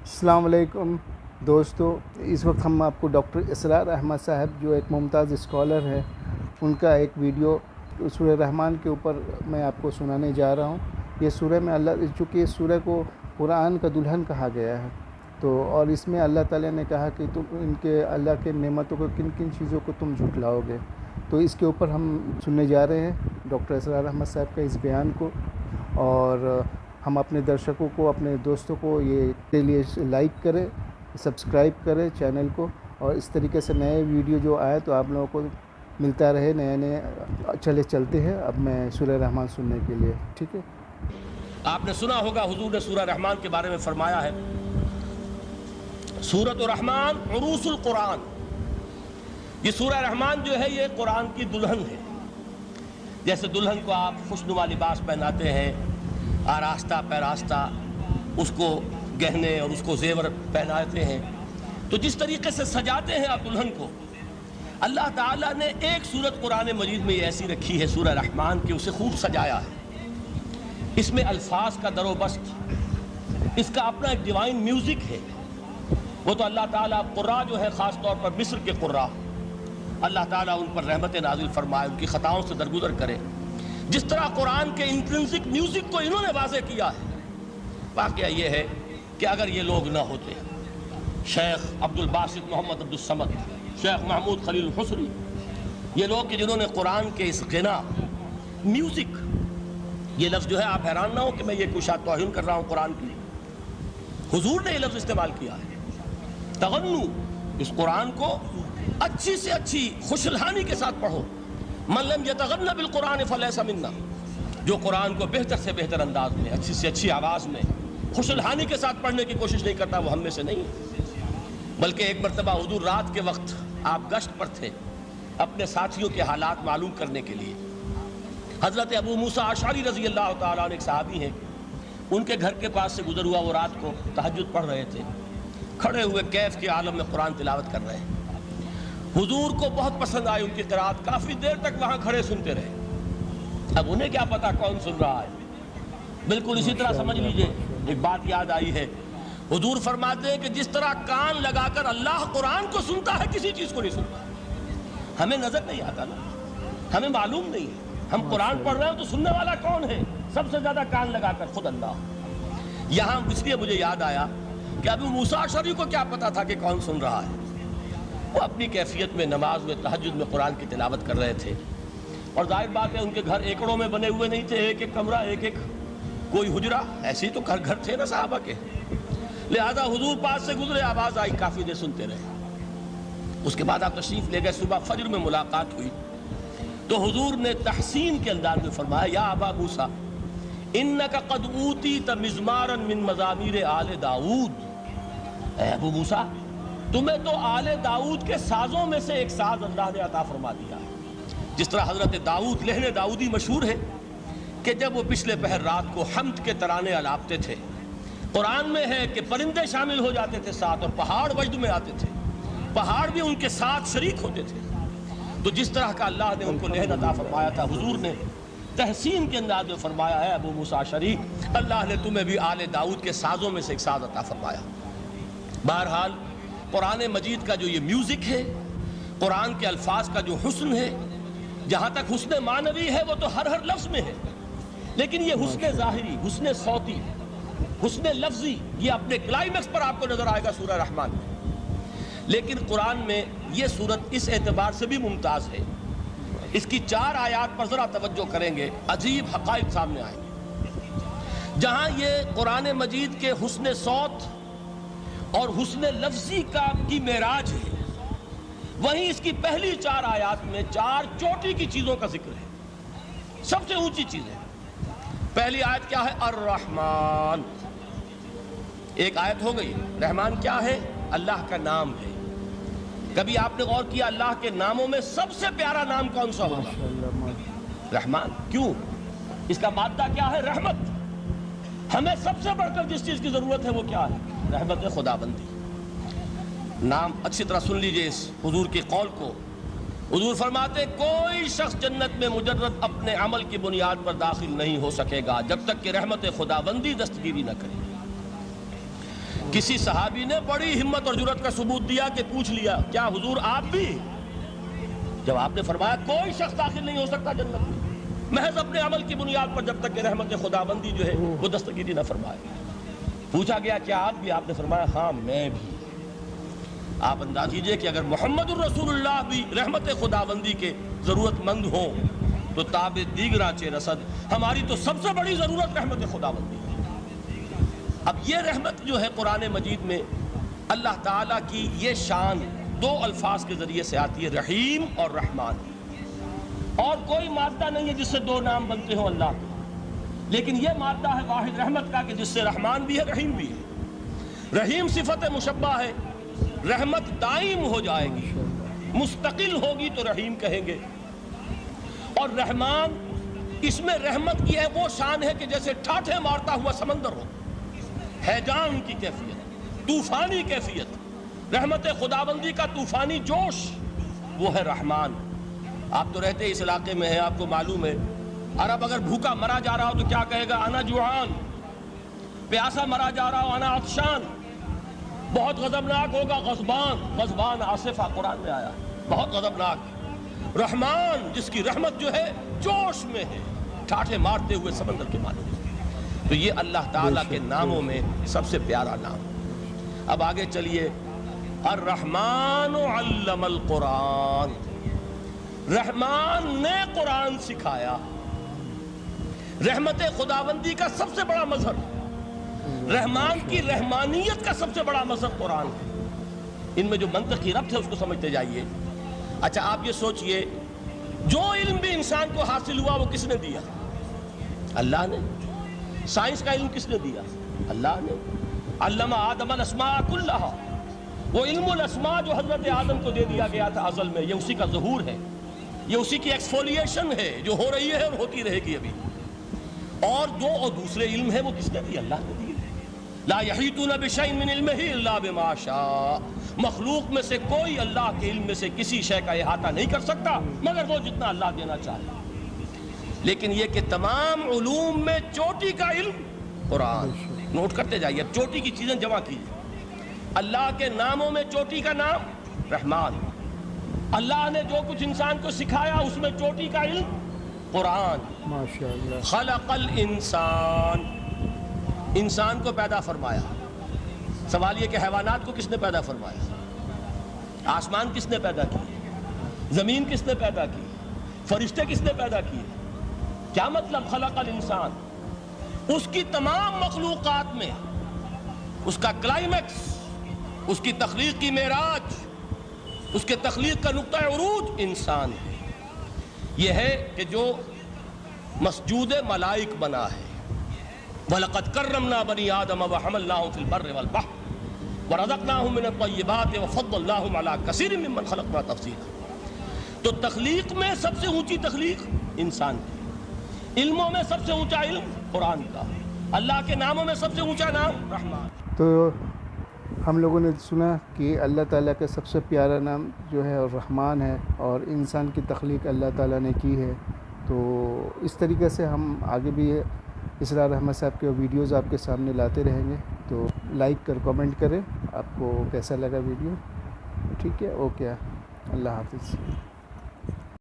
السلام علیکم دوستو، اس وقت ہم آپ کو ڈاکٹر اسرار احمد صاحب جو ایک ممتاز اسکالر ہے ان کا ایک ویڈیو سورہ رحمان کے اوپر میں آپ کو سنانے جا رہا ہوں۔ یہ سورہ میں چونکہ اس سورہ کو قرآن کا دلہن کہا گیا ہے، تو اور اس میں اللہ تعالیٰ نے کہا کہ تم ان کے اللہ کے نعمتوں کو کن کن چیزوں کو تم جھٹلاؤ گے، تو اس کے اوپر ہم سننے جا رہے ہیں ڈاکٹر اسرار احمد صاحب کا اس بیان کو۔ اور ہم اپنے درشکوں کو، اپنے دوستوں کو یہ کے لیے لائک کریں، سبسکرائب کریں چینل کو، اور اس طریقے سے نئے ویڈیو جو آئے تو آپ لوگوں کو ملتا رہے، نئے چلتے ہیں۔ اب میں سورہ رحمان سننے کے لیے، ٹھیک ہے۔ آپ نے سنا ہوگا حضور نے سورہ رحمان کے بارے میں فرمایا ہے، سورۃ الرحمن عروس القرآن۔ یہ سورہ رحمان جو ہے یہ قرآن کی دلہن ہے۔ جیسے دلہن کو آپ خوشنما لباس پہناتے ہیں، آراستہ پیراستہ اس کو گہنے اور اس کو زیور پہناتے ہیں، تو جس طریقے سے سجاتے ہیں آپ دلہن کو، اللہ تعالیٰ نے ایک سورت قرآن مجید میں یہ ایسی رکھی ہے سورہ رحمان کہ اسے خوب سجایا ہے۔ اس میں الفاظ کا در و بست، اس کا اپنا ایک ڈیوائن میوزک ہے۔ وہ تو اللہ تعالیٰ قراء جو ہے، خاص طور پر مصر کے قراء، اللہ تعالیٰ ان پر رحمت نازل فرمائے، ان کی خطاؤں سے درگزر کرے۔ جس طرح قرآن کے انٹرنسک میوزک کو انہوں نے واضح کیا ہے، واقعہ یہ ہے کہ اگر یہ لوگ نہ ہوتے، شیخ عبد الباسط محمد عبد الصمد، شیخ محمود خلیل الحصری، یہ لوگ کہ جنہوں نے قرآن کے اس غنا میوزک، یہ لفظ جو ہے آپ حیران نہ ہو کہ میں یہ کوئی شاید توہین کر رہا ہوں قرآن کی، حضور نے یہ لفظ استعمال کیا ہے، تغنو، اس قرآن کو اچھی سے اچھی خوشلحانی کے ساتھ پڑھو۔ من لم یتغن بالقرآن فلیس منا، جو قرآن کو بہتر سے بہتر انداز میں، اچھی سے اچھی آواز میں، خوشلحانی کے ساتھ پڑھنے کی کوشش نہیں کرتا، وہ ہم میں سے نہیں ہے۔ بلکہ ایک مرتبہ حضور رات کے وقت آپ گشت پر تھے اپنے ساتھیوں کے حالات معلوم کرنے کے لیے۔ حضرت ابو موسیٰ اشعری رضی اللہ تعالیٰ عنہ ایک صحابی ہیں، ان کے گھر کے پاس سے گزر ہوا، وہ رات کو تہجد پڑھ رہے تھے، کھڑے ہوئے کیف کے عالم میں قرآن تلاوت کر رہے ہیں۔ حضور کو بہت پسند آئی ان کی قرات، کافی دیر تک وہاں کھڑے سنتے رہے۔ اب انہیں کیا پتا کون سن رہا ہے، بالکل اسی طرح سمجھ لیجئے ایک بات یاد آئی ہے، حضور فرماتے ہیں کہ جس طرح کان لگا کر اللہ قرآن کو سنتا ہے، کسی چیز کو نہیں سنتا۔ ہمیں نظر نہیں آتا نا، ہمیں معلوم نہیں ہے، ہم قرآن پڑھ رہے ہیں تو سننے والا کون ہے؟ سب سے زیادہ کان لگا کر خود اللہ۔ یہاں اس لیے مجھے یاد آیا کہ ابو موسیٰ اشعری کو کیا پتا تھا کہ کون سن رہا ہے؟ وہ اپنی کیفیت میں نماز میں تہجد میں قرآن کی تلاوت کر رہے تھے، اور ظاہر بات ہے ان کے گھر ایکڑوں میں بنے ہوئے نہیں تھے، ایک ایک کمرہ، ایک ایک کوئی حجرہ، ایسے ہی تو گھر تھے نا صحابہ کے، لہذا حضور پاس سے گزرے، آواز آئی، کافی دیر سنتے رہے۔ اس کے بعد آپ تشریف لے گئے، صبح فجر میں ملاقات ہوئی تو حضور نے تحسین کے انداز میں فرمایا، یا ابا موسیٰ انک قد اوتیت مزمارا من مزامیر آل داؤد، اے ابو موسیٰ تمہیں تو آل داؤد کے سازوں میں سے ایک ساز اللہ نے عطا فرما دیا ہے۔ جس طرح حضرت داؤد، لہن داؤدی مشہور ہے کہ جب وہ پچھلے پہر رات کو حمد کے ترانے الاپتے تھے، قرآن میں ہے کہ پرندے شامل ہو جاتے تھے ساتھ، اور پہاڑ وجد میں آتے تھے، پہاڑ بھی ان کے ساتھ شریک ہوتے تھے۔ تو جس طرح کا اللہ نے ان کو لہن عطا فرمایا تھا، حضور نے تحسین کے انداز میں فرمایا ہے، ابو موسیٰ اشعری اللہ نے تمہیں بھی آل داؤد کے سازوں میں سے ایک ساز عطا فرمایا۔ بہرحال قرآن مجید کا جو یہ میوزک ہے، قرآن کے الفاظ کا جو حسن ہے، جہاں تک حسن معنوی ہے وہ تو ہر لفظ میں ہے، لیکن یہ حسن ظاہری، حسن صوتی، حسن لفظی، یہ اپنے کلائمیکس پر آپ کو نظر آئے گا سورہ رحمان میں۔ لیکن قرآن میں یہ سورت اس اعتبار سے بھی ممتاز ہے، اس کی 4 آیات پر ذرا توجہ کریں گے، عجیب حقائق سامنے آئیں گے۔ جہاں یہ قرآن مجید کے حسن صوت اور حسن لفظی کی معراج ہے، وہیں اس کی پہلی 4 آیات میں 4 چوٹی کی چیزوں کا ذکر ہے، سب سے اونچی چیز ہے۔ پہلی آیت کیا ہے؟ الرحمن، ایک آیت ہو گئی۔ رحمان کیا ہے؟ اللہ کا نام ہے۔ کبھی آپ نے غور کیا اللہ کے ناموں میں سب سے پیارا نام کون سا ہوگا؟ رحمان۔ کیوں؟ اس کا مادہ کیا ہے؟ رحمت۔ ہمیں سب سے بڑھ کر جس چیز کی ضرورت ہے وہ کیا ہے؟ رحمت خدا بندی۔ نام اچھی طرح سن لیجئے اس حضور کے قول کو۔ حضور فرماتے کوئی شخص جنت میں مجرد اپنے عمل کی بنیاد پر داخل نہیں ہو سکے گا جب تک کہ رحمت خدا بندی دستگیری نہ کرے۔ کسی صحابی نے بڑی ہمت اور جرأت کا ثبوت دیا کہ پوچھ لیا کیا حضور آپ بھی؟ جب آپ نے فرمایا کوئی شخص داخل نہیں ہو سکتا جنت میں محض اپنے عمل کی بنیاد پر جب تک کہ رحمت خداوندی جو ہے وہ دستگیری نہ فرمائے. پوچھا گیا کیا آپ بھی؟ آپ نے فرمایا ہاں میں بھی. آپ انداز کیجئے کہ اگر محمد الرسول اللہ بھی رحمت خداوندی کے ضرورت مند ہوں تو تاب دیگراں چہ رسد ہماری تو سب سے بڑی ضرورت رحمت خداوندی ہے. اب یہ رحمت جو ہے قرآن مجید میں اللہ تعالیٰ کی یہ شان دو الفاظ کے ذریعے سے آتی ہے، رحیم اور رحمان. اور کوئی مادہ نہیں ہے جس سے دو نام بنتے ہوں اللہ کے، لیکن یہ مادہ ہے واحد رحمت کا کہ جس سے رحمان بھی ہے رحیم بھی ہے. رحیم صفت مشبہ ہے، رحمت دائم ہو جائے گی، مستقل ہوگی تو رحیم کہیں گے. اور رحمان اس میں رحمت کی ہے وہ شان ہے کہ جیسے ٹھاٹھے مارتا ہوا سمندر ہو، ہیجان کی کیفیت، طوفانی کیفیت، رحمت خداوندی کا طوفانی جوش، وہ ہے رحمان. آپ تو رہتے اس علاقے میں ہیں، آپ کو معلوم ہے عرب اگر بھوکا مرا جا رہا ہو تو کیا کہے گا؟ انا جوعان. پیاسا مرا جا رہا ہو انا عطشان. بہت غضبناک ہوگا غضبان، غضبان آصفہ قرآن میں آیا، بہت غضبناک. رحمان جس کی رحمت جو ہے جوش میں ہے، ٹھاٹھے مارتے ہوئے سمندر کے مانند. تو یہ اللہ تعالیٰ کے ناموں میں سب سے پیارا نام. اب آگے چلیے، الرحمن علم القرآن، رحمان نے قرآن سکھایا. رحمت خداوندی کا سب سے بڑا مظہر، رحمان کی رحمانیت کا سب سے بڑا مظہر قرآن ہے. ان میں جو منطقی ربط ہے اس کو سمجھتے جائیے. اچھا آپ یہ سوچئے جو علم بھی انسان کو حاصل ہوا وہ کس نے دیا؟ اللہ نے. سائنس کا علم کس نے دیا؟ اللہ نے. علم آدم الاسماء کلہا، وہ علم الاسماء جو حضرت آدم کو دے دیا گیا تھا ازل میں، یہ اسی کا ظہور ہے، یہ اسی کی ایکسفولیشن ہے جو ہو رہی ہے اور ہوتی رہے گی ابھی. اور دوسرے علم ہے وہ کس نے دیا؟ اللہ نے دیے. لا یحیطون بشیء من علمہ الا بما شاء، مخلوق میں سے کوئی اللہ کے علم میں سے کسی شے کا احاطہ نہیں کر سکتا مگر وہ جتنا اللہ دینا چاہے. لیکن یہ کہ تمام علوم میں چوٹی کا علم قرآن. نوٹ کرتے جائیے، اب چوٹی کی چیزیں جمع کیجیے. اللہ کے ناموں میں چوٹی کا نام رحمان. اللہ نے جو کچھ انسان کو سکھایا اس میں چوٹی کا علم قرآن. ماشاءاللہ. خلق الانسان، انسان کو پیدا فرمایا. سوال یہ کہ حیوانات کو کس نے پیدا فرمایا؟ آسمان کس نے پیدا کی؟ زمین کس نے پیدا کی؟ فرشتے کس نے پیدا کیے؟ کیا مطلب خلق الانسان؟ اس کی تمام مخلوقات میں اس کا کلائمیکس، اس کی تخلیق کی معراج، اس کے تخلیق کا نقطہ عروج انسان ہے. یہ ہے کہ جو مسجود ملائک بنا ہے. وَلَقَدْ كَرَّمْنَا بَنِي آدَمَ وَحَمَلْنَاهُمْ فِي الْبَرِّ وَالْبَحْرِ وَرَزَقْنَاهُمْ مِنَ الطَّيِّبَاتِ وَفَضَّلْنَاهُمْ عَلَىٰ كَثِيرٍ مِّمَّنْ خَلَقْنَا تَفْضِيلًا. تو تخلیق میں سب سے اونچی تخلیق انسان کی، علموں میں سب سے اونچا علم قرآن کا، اللہ کے ناموں میں سب سے اونچا نام رحمان. تو ہم لوگوں نے سنا کہ اللہ تعالیٰ کا سب سے پیارا نام جو ہے رحمان ہے، اور انسان کی تخلیق اللہ تعالیٰ نے کی ہے. تو اس طریقے سے ہم آگے بھی اسرار احمد صاحب کے ویڈیوز آپ کے سامنے لاتے رہیں گے. تو لائک کر کمنٹ کریں آپ کو کیسا لگا ویڈیو. ٹھیک ہے، اوکے، اللہ حافظ.